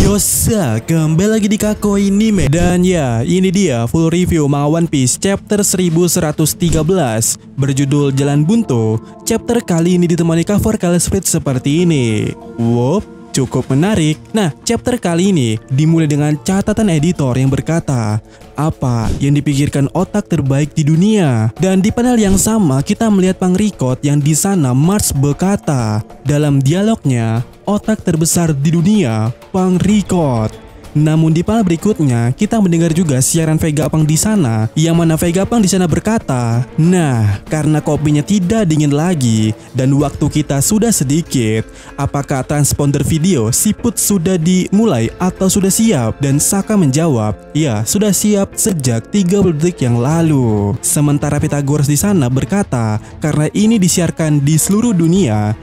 Yosa, kembali lagi di Kako Anime. Dan ya, ini dia full review manga One Piece chapter 1113 berjudul Jalan Buntu. Chapter kali ini ditemani cover color spread seperti ini. Wow, cukup menarik. Nah, chapter kali ini dimulai dengan catatan editor yang berkata, apa yang dipikirkan otak terbaik di dunia? Dan di panel yang sama kita melihat Pangrikot yang di sana Mars berkata dalam dialognya, otak terbesar di dunia, Pangrikot. Namun di panel berikutnya kita mendengar juga siaran Vegapunk di sana, yang mana Vegapunk di sana berkata, nah, karena kopinya tidak dingin lagi dan waktu kita sudah sedikit, apakah transponder video siput sudah dimulai atau sudah siap? Dan Saka menjawab, ya, sudah siap sejak 30 detik yang lalu. Sementara Pythagoras di sana berkata, karena ini disiarkan di seluruh dunia,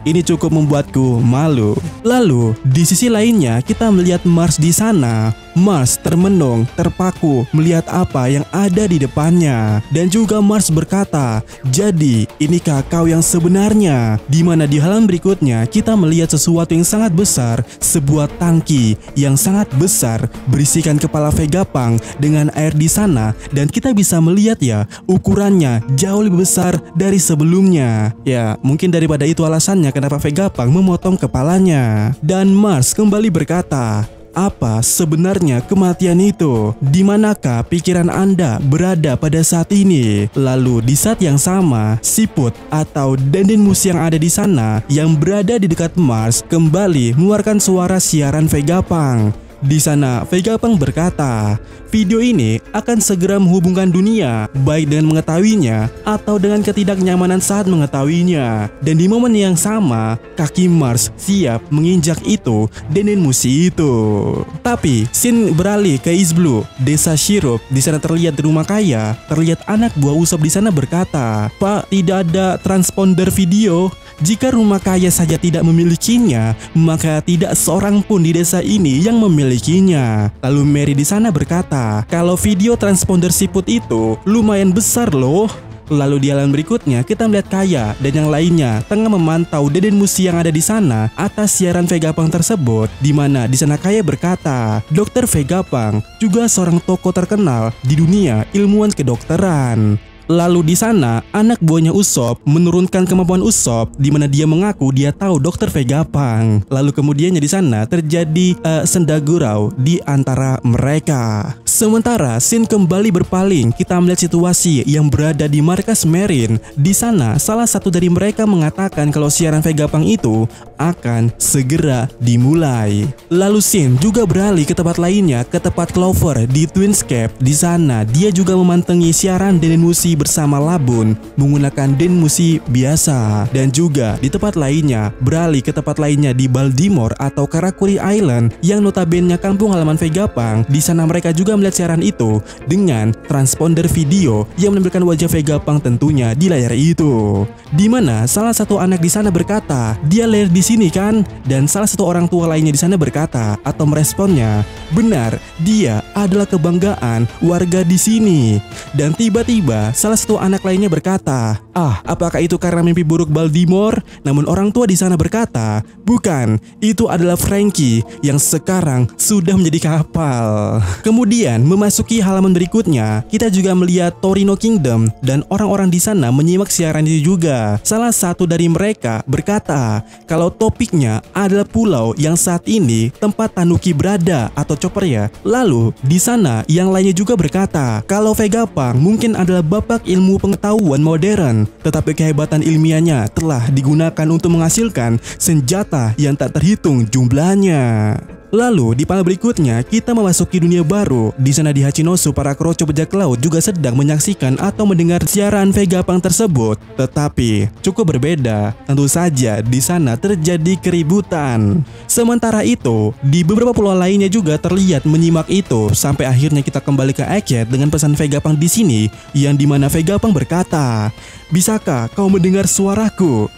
ini cukup membuatku malu. Lalu di sisi lainnya kita melihat Mars di sana. Mars termenung, terpaku melihat apa yang ada di depannya. Dan juga Mars berkata, jadi inikah kau yang sebenarnya? Dimana di halaman berikutnya kita melihat sesuatu yang sangat besar, sebuah tangki yang sangat besar berisikan kepala Vegapunk dengan air di sana. Dan kita bisa melihat ya, ukurannya jauh lebih besar dari sebelumnya. Ya, mungkin daripada itu alasannya kenapa Vegapunk memotong kepalanya. Dan Mars kembali berkata, apa sebenarnya kematian itu? Di manakah pikiran Anda berada pada saat ini? Lalu di saat yang sama, siput atau Dendenmushi yang ada di sana yang berada di dekat Mars kembali mengeluarkan suara siaran Vegapunk. Di sana Vegapunk berkata, video ini akan segera menghubungkan dunia, baik dengan mengetahuinya atau dengan ketidaknyamanan saat mengetahuinya. Dan di momen yang sama, kaki Mars siap menginjak itu Dendenmushi itu. Tapi scene beralih ke East Blue, desa Shiroop. Di sana terlihat rumah kaya, terlihat anak buah Usopp di sana berkata, Pak, tidak ada transponder video. Jika rumah kaya saja tidak memilikinya, maka tidak seorang pun di desa ini yang memilikinya. Lalu Mary di sana berkata, kalau video transponder siput itu lumayan besar loh. Lalu di halaman berikutnya kita melihat Kaya dan yang lainnya tengah memantau Dendenmushi yang ada di sana atas siaran Vegapunk tersebut. Di mana di sana Kaya berkata, Dr. Vegapunk juga seorang tokoh terkenal di dunia ilmuwan kedokteran. Lalu di sana anak buahnya Usopp menurunkan kemampuan Usopp, di mana dia mengaku dia tahu Dr. Vegapunk. Lalu kemudiannya di sana terjadi senda gurau di antara mereka. Sementara scene kembali berpaling, kita melihat situasi yang berada di markas Marine. Di sana salah satu dari mereka mengatakan kalau siaran Vegapunk itu akan segera dimulai. Lalu scene juga beralih ke tempat lainnya, ke tempat Clover di Twinscape. Di sana dia juga memantengi siaran Dendenmushi bersama Labun menggunakan Dendenmushi biasa. Dan juga di tempat lainnya beralih ke tempat lainnya di Baltimore atau Karakuri Island yang notabene kampung halaman Vegapunk. Di sana mereka juga melihat siaran itu dengan transponder video yang menampilkan wajah Vegapunk tentunya di layar itu. Di mana salah satu anak di sana berkata, dia lahir di sini kan? Dan salah satu orang tua lainnya di sana berkata atau meresponnya, benar, dia adalah kebanggaan warga di sini. Dan tiba-tiba salah satu anak lainnya berkata, apakah itu karena mimpi buruk Baltimore? Namun orang tua di sana berkata, bukan, itu adalah Franky yang sekarang sudah menjadi kapal. Kemudian memasuki halaman berikutnya, kita juga melihat Torino Kingdom dan orang-orang di sana menyimak siaran itu juga. Salah satu dari mereka berkata kalau topiknya adalah pulau yang saat ini tempat Tanuki berada atau Chopper ya. Lalu di sana yang lainnya juga berkata kalau Vegapunk mungkin adalah bapak ilmu pengetahuan modern, tetapi kehebatan ilmiahnya telah digunakan untuk menghasilkan senjata yang tak terhitung jumlahnya. Lalu di panel berikutnya kita memasuki dunia baru. Di sana di Hachinosu para kroco bajak laut juga sedang menyaksikan atau mendengar siaran Vegapunk tersebut. Tetapi cukup berbeda. Tentu saja di sana terjadi keributan. Sementara itu di beberapa pulau lainnya juga terlihat menyimak itu sampai akhirnya kita kembali ke Egghead dengan pesan Vegapunk di sini yang dimana Vegapunk berkata, bisakah kau mendengar suaraku?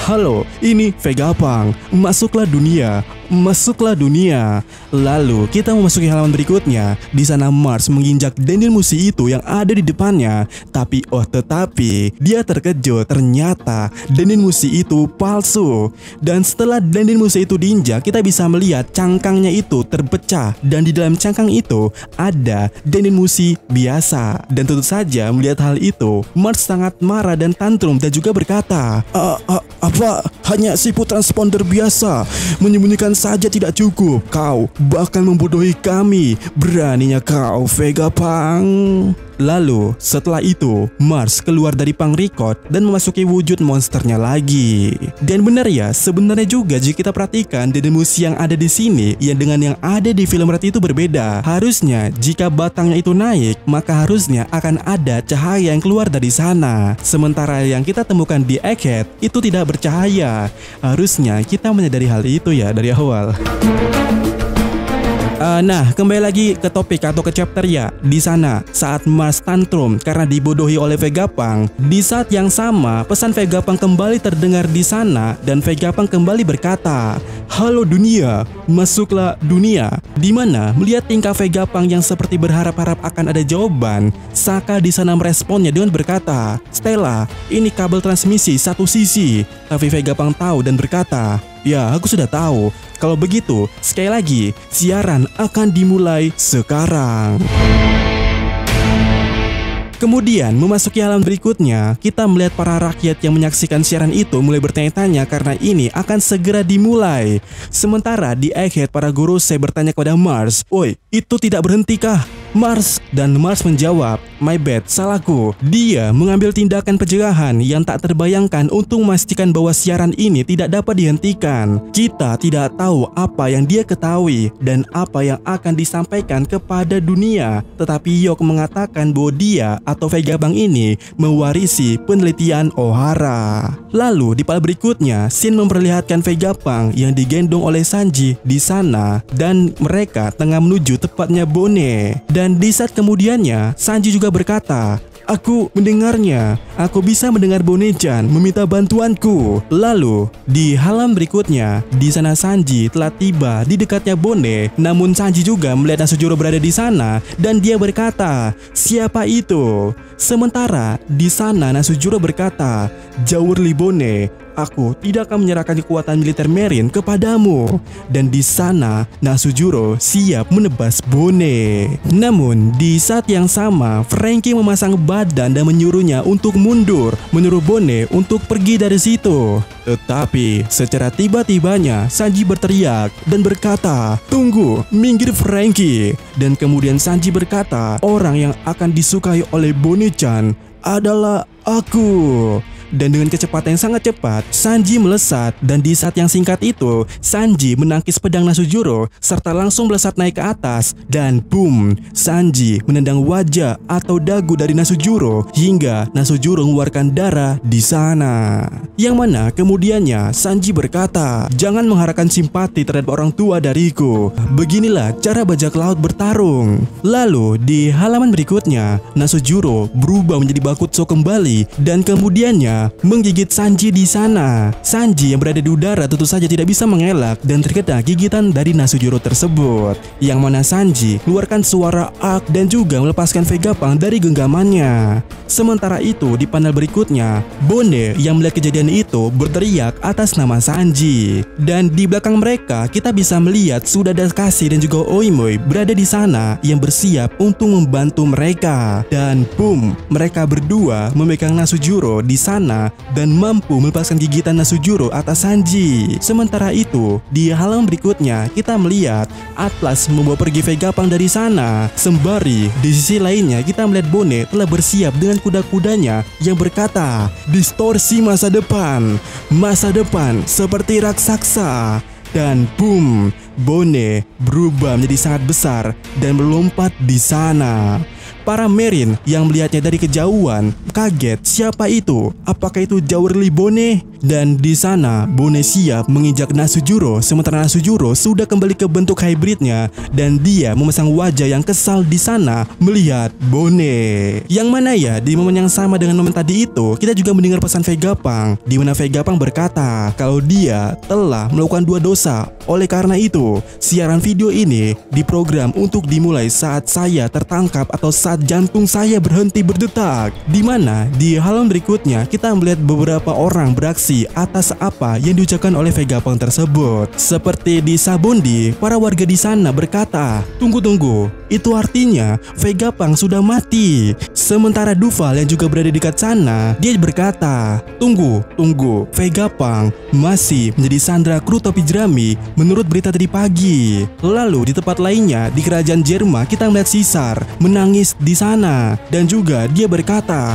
Halo, ini Vegapunk. Masuklah dunia. Masuklah dunia. Lalu kita memasuki halaman berikutnya. Di sana Mars menginjak Dendenmushi itu yang ada di depannya. Tetapi dia terkejut. Ternyata Dendenmushi itu palsu. Dan setelah Dendenmushi itu diinjak, kita bisa melihat cangkangnya itu terpecah. Dan di dalam cangkang itu ada Dendenmushi biasa. Dan tentu saja melihat hal itu, Mars sangat marah dan tantrum dan juga berkata, apa? Hanya sipu transponder biasa. Menyembunyikan saja tidak cukup. Kau bahkan membodohi kami. Beraninya kau, Vegapunk. Lalu setelah itu Mars keluar dari Punk Record dan memasuki wujud monsternya lagi. Dan benar ya, sebenarnya juga jika kita perhatikan Dendenmushi yang ada di sini yang dengan yang ada di film Red itu berbeda. Harusnya jika batangnya itu naik, maka harusnya akan ada cahaya yang keluar dari sana. Sementara yang kita temukan di Egghead itu tidak bercahaya. Harusnya kita menyadari hal itu ya dari awal. Nah, kembali lagi ke topik atau ke chapter ya. Di sana, saat Mars tantrum karena dibodohi oleh Vegapunk, di saat yang sama, pesan Vegapunk kembali terdengar di sana dan Vegapunk kembali berkata, "Halo dunia, masuklah dunia." Dimana melihat tingkah Vegapunk yang seperti berharap-harap akan ada jawaban, Saka di sana meresponnya dengan berkata, "Stella, ini kabel transmisi satu sisi." Tapi Vegapunk tahu dan berkata, "Ya, aku sudah tahu. Kalau begitu, sekali lagi, siaran akan dimulai sekarang." Kemudian memasuki halaman berikutnya, kita melihat para rakyat yang menyaksikan siaran itu mulai bertanya-tanya karena ini akan segera dimulai. Sementara di Egghead, para guru saya bertanya kepada Mars, "Oi, itu tidak berhentikah?" Mars dan Mars menjawab, "My bad, salahku." Dia mengambil tindakan pencegahan yang tak terbayangkan untuk memastikan bahwa siaran ini tidak dapat dihentikan. Kita tidak tahu apa yang dia ketahui dan apa yang akan disampaikan kepada dunia. Tetapi Yok mengatakan bahwa dia atau Vegapunk ini mewarisi penelitian Ohara. Lalu di part berikutnya, scene memperlihatkan Vegapunk yang digendong oleh Sanji di sana dan mereka tengah menuju tepatnya Bone. Dan di saat kemudiannya, Sanji juga berkata, "Aku mendengarnya. Aku bisa mendengar Bone-chan meminta bantuanku." Lalu di halaman berikutnya, di sana Sanji telah tiba di dekatnya Bone. Namun Sanji juga melihat Nasujuro berada di sana dan dia berkata, "Siapa itu?" Sementara di sana Nasujuro berkata, "Jawurli Bone, aku tidak akan menyerahkan kekuatan militer Marine kepadamu." Dan di sana Nasujuro siap menebas Bone. Namun di saat yang sama, Franky memasang badan dan menyuruhnya untuk mundur, menyuruh Bone untuk pergi dari situ. Tetapi secara tiba-tibanya Sanji berteriak dan berkata, "Tunggu, minggir Franky." Dan kemudian Sanji berkata, "Orang yang akan disukai oleh Bone-chan adalah aku." Dan dengan kecepatan yang sangat cepat, Sanji melesat. Dan di saat yang singkat itu, Sanji menangkis pedang Nasujuro serta langsung melesat naik ke atas. Dan boom, Sanji menendang wajah atau dagu dari Nasujuro hingga Nasujuro mengeluarkan darah di sana. Yang mana kemudiannya Sanji berkata, "Jangan mengharapkan simpati terhadap orang tua dariku. Beginilah cara bajak laut bertarung." Lalu di halaman berikutnya, Nasujuro berubah menjadi Bakutsu kembali dan kemudiannya menggigit Sanji di sana. Sanji yang berada di udara tentu saja tidak bisa mengelak dan terkena gigitan dari Nasujuro tersebut. Yang mana Sanji keluarkan suara ak dan juga melepaskan Vegapunk dari genggamannya. Sementara itu di panel berikutnya, Bone yang melihat kejadian itu berteriak atas nama Sanji. Dan di belakang mereka kita bisa melihat sudah ada Kasi dan juga Oimoy berada di sana yang bersiap untuk membantu mereka. Dan boom, mereka berdua memegang Nasujuro di sana dan mampu melepaskan gigitan Nasujuro atas Sanji. Sementara itu, di halaman berikutnya kita melihat Atlas membawa pergi Vegapunk dari sana. Sembari di sisi lainnya kita melihat Bone telah bersiap dengan kuda-kudanya yang berkata, "Distorsi masa depan. Masa depan seperti raksasa." Dan boom, Bone berubah menjadi sangat besar dan melompat di sana. Para Marine yang melihatnya dari kejauhan kaget, siapa itu? Apakah itu Jawurli Bone? Dan di sana Bone siap menginjak Nasujuro, sementara Nasujuro sudah kembali ke bentuk hybridnya dan dia memasang wajah yang kesal di sana melihat Bone. Yang mana ya di momen yang sama dengan momen tadi itu kita juga mendengar pesan Vegapunk di mana Vegapunk berkata kalau dia telah melakukan 2 dosa. Oleh karena itu, siaran video ini diprogram untuk dimulai saat saya tertangkap atau saat jantung saya berhenti berdetak. Di mana di halaman berikutnya kita melihat beberapa orang beraksi atas apa yang diucapkan oleh Vegapunk tersebut. Seperti di Sabondi, para warga di sana berkata, "Tunggu, itu artinya Vegapunk sudah mati." Sementara Duval yang juga berada di dekat sana, dia berkata, Tunggu, Vegapunk masih menjadi sandera kru topi jerami menurut berita tadi pagi." Lalu di tempat lainnya di kerajaan Jerma kita melihat Caesar menangis di sana dan juga dia berkata,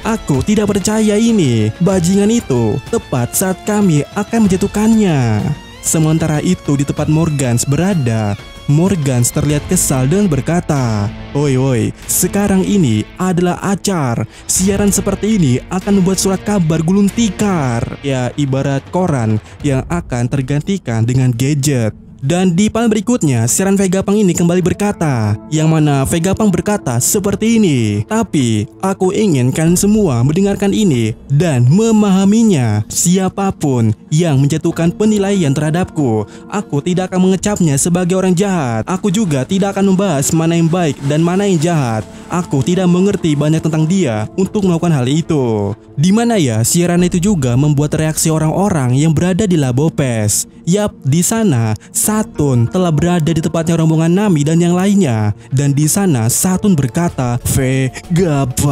"Aku tidak percaya ini. Bajingan itu tepat saat kami akan menjatuhkannya." Sementara itu di tempat Morgans berada, Morgans terlihat kesal dan berkata, Oi, sekarang ini adalah acar. Siaran seperti ini akan membuat surat kabar gulung tikar. Ya, ibarat koran yang akan tergantikan dengan gadget. Dan di panel berikutnya, siaran Vegapunk ini kembali berkata, yang mana Vegapunk berkata seperti ini, "Tapi aku ingin kalian semua mendengarkan ini dan memahaminya. Siapapun yang menjatuhkan penilaian terhadapku, aku tidak akan mengecapnya sebagai orang jahat. Aku juga tidak akan membahas mana yang baik dan mana yang jahat. Aku tidak mengerti banyak tentang dia untuk melakukan hal itu." Di mana ya siaran itu juga membuat reaksi orang-orang yang berada di Labopes. Yap, di sana Saturn telah berada di tempatnya rombongan Nami dan yang lainnya. Dan di sana Saturn berkata, "Vegapunk."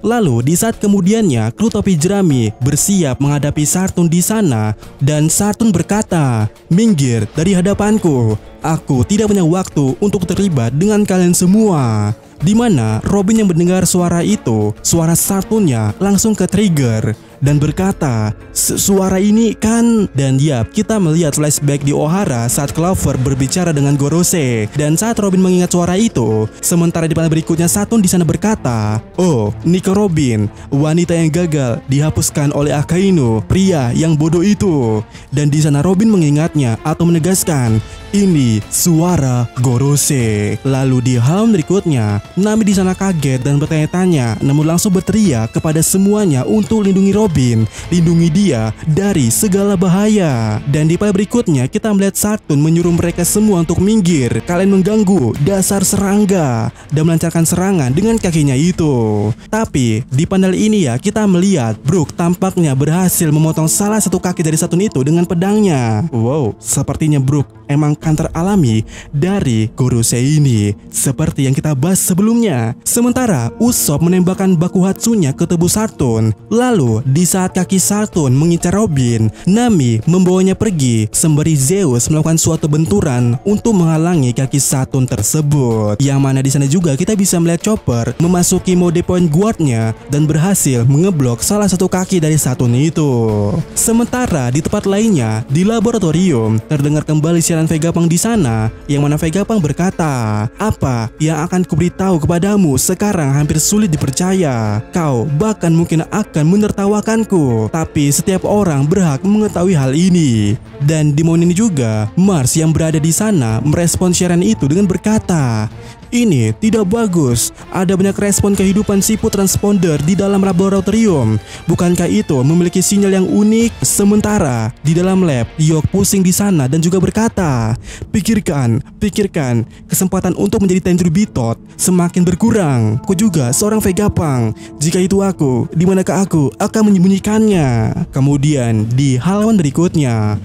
Lalu di saat kemudiannya kru topi jerami bersiap menghadapi Saturn di sana dan Saturn berkata, "Minggir dari hadapanku. Aku tidak punya waktu untuk terlibat dengan kalian semua." Di mana Robin yang mendengar suara itu, suara Saturnnya langsung ke trigger dan berkata, "Suara ini kan..." Dan yap, kita melihat flashback di Ohara saat Clover berbicara dengan Gorose. Dan saat Robin mengingat suara itu, sementara di panel berikutnya Saturn di sana berkata, "Oh, Nico Robin, wanita yang gagal dihapuskan oleh Akainu, pria yang bodoh itu." Dan di sana Robin mengingatnya atau menegaskan, "Ini suara Gorose." Lalu di halaman berikutnya, Nami di sana kaget dan bertanya-tanya, namun langsung berteriak kepada semuanya untuk lindungi Robin, lindungi dia dari segala bahaya. Dan di panel berikutnya kita melihat Saturn menyuruh mereka semua untuk minggir. "Kalian mengganggu dasar serangga," dan melancarkan serangan dengan kakinya itu. Tapi di panel ini ya kita melihat Brook tampaknya berhasil memotong salah satu kaki dari Saturn itu dengan pedangnya. Wow, sepertinya Brook emang counter alami dari Gorose ini, seperti yang kita bahas sebelumnya. Sementara Usopp menembakkan Bakuhatsunya ke tubuh Saturn. Lalu di saat kaki Saturn mengincar Robin, Nami membawanya pergi sembari Zeus melakukan suatu benturan untuk menghalangi kaki Saturn tersebut. Yang mana di sana juga kita bisa melihat Chopper memasuki mode point guardnya dan berhasil mengeblok salah satu kaki dari Saturn itu. Sementara di tempat lainnya di laboratorium terdengar kembali siaran Vegapunk di sana, yang mana Vegapunk berkata, "Apa yang akan kuberitahu kepadamu sekarang hampir sulit dipercaya. Kau bahkan mungkin akan menertawakanku, tapi setiap orang berhak mengetahui hal ini." Dan di momen ini juga Mars yang berada di sana merespon siaran itu dengan berkata, "Ini tidak bagus. Ada banyak respon kehidupan siput transponder di dalam laboratorium. Bukankah itu memiliki sinyal yang unik?" Sementara di dalam lab, Yok pusing di sana dan juga berkata, Pikirkan, kesempatan untuk menjadi Tenryubi Bitot semakin berkurang. Aku juga seorang Vegapunk. Jika itu aku, di manakah aku akan menyembunyikannya?" Kemudian di halaman berikutnya,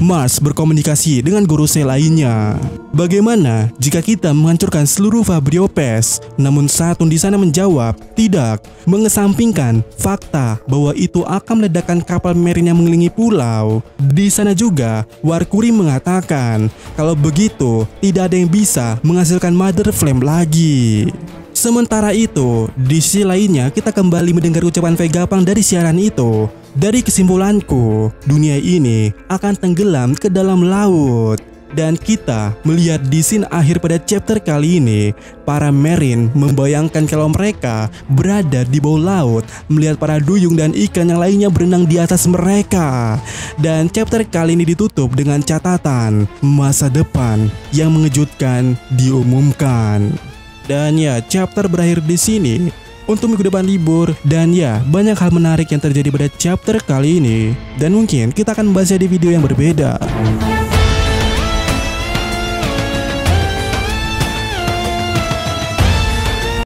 Mars berkomunikasi dengan Gorose lainnya. "Bagaimana jika kita menghancurkan seluruh Fabriopes?" Namun Saturn di sana menjawab, "Tidak," mengesampingkan fakta bahwa itu akan meledakkan kapal Marine yang mengelilingi pulau. Di sana juga Warkuri mengatakan kalau begitu tidak ada yang bisa menghasilkan Mother Flame lagi. Sementara itu, di sisi lainnya kita kembali mendengar ucapan Vegapunk dari siaran itu. "Dari kesimpulanku, dunia ini akan tenggelam ke dalam laut." Dan kita melihat di scene akhir pada chapter kali ini, para Marine membayangkan kalau mereka berada di bawah laut, melihat para duyung dan ikan yang lainnya berenang di atas mereka. Dan chapter kali ini ditutup dengan catatan masa depan yang mengejutkan diumumkan. Dan ya, chapter berakhir di sini. Untuk minggu depan libur, dan ya, banyak hal menarik yang terjadi pada chapter kali ini. Dan mungkin kita akan membahasnya di video yang berbeda.